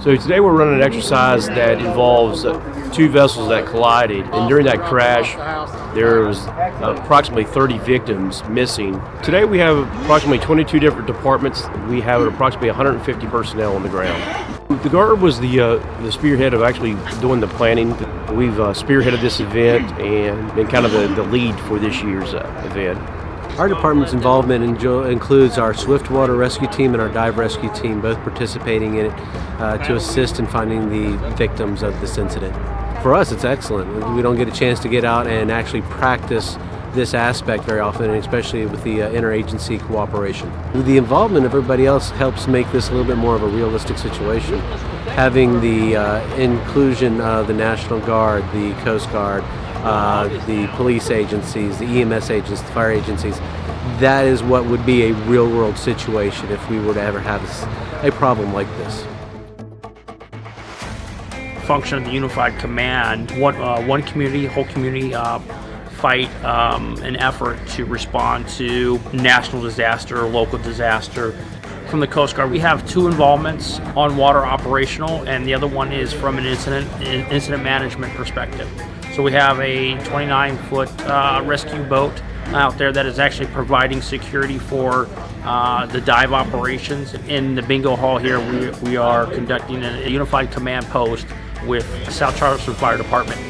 So today we're running an exercise that involves two vessels that collided, and during that crash there was approximately 30 victims missing. Today we have approximately 22 different departments. We have approximately 150 personnel on the ground. The Guard was the spearhead of actually doing the planning. We've spearheaded this event and been kind of the lead for this year's event. Our department's involvement includes our swiftwater rescue team and our dive rescue team, both participating in it to assist in finding the victims of this incident. For us, it's excellent. We don't get a chance to get out and actually practice this aspect very often, and especially with the interagency cooperation. The involvement of everybody else helps make this a little bit more of a realistic situation. Having the inclusion of the National Guard, the Coast Guard, the police agencies, the EMS agencies, the fire agencies, that is what would be a real-world situation if we were to ever have a problem like this. Function of the unified command, one community, whole community fight an effort to respond to national disaster, local disaster. From the Coast Guard, we have two involvements: on water operational, and the other one is from an incident management perspective. So we have a 29-foot rescue boat out there that is actually providing security for the dive operations. In the bingo hall here, we are conducting a unified command post with South Charleston Fire Department.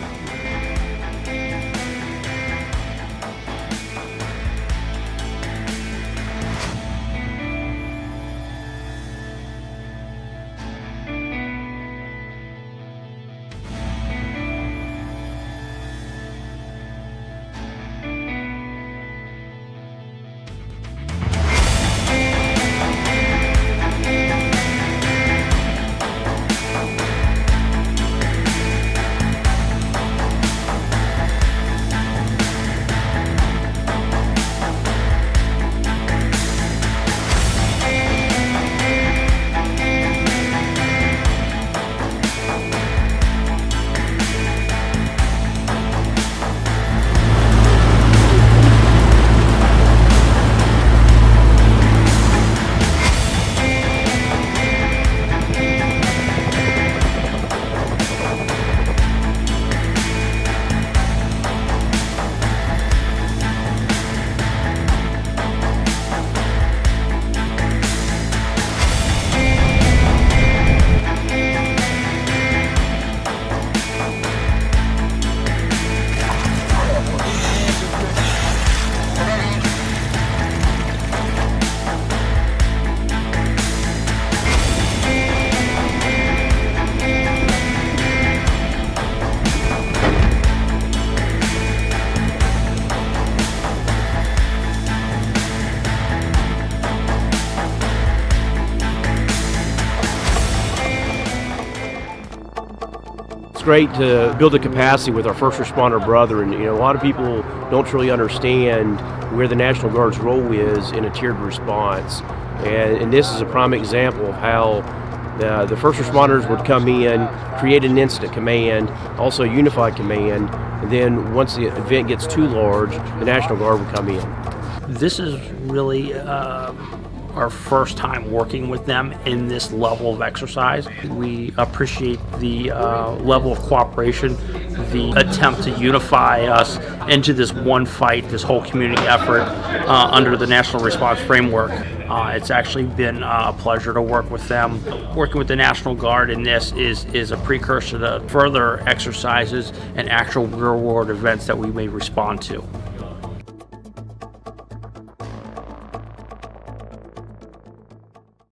It's great to build a capacity with our first responder brethren. A lot of people don't truly understand where the National Guard's role is in a tiered response. And this is a prime example of how the first responders would come in, create an incident command, also a unified command, and then once the event gets too large, the National Guard would come in. This is really our first time working with them in this level of exercise. We appreciate the level of cooperation, the attempt to unify us into this one fight, this whole community effort under the National Response Framework. It's actually been a pleasure to work with them. Working with the National Guard in this is a precursor to further exercises and actual real-world events that we may respond to.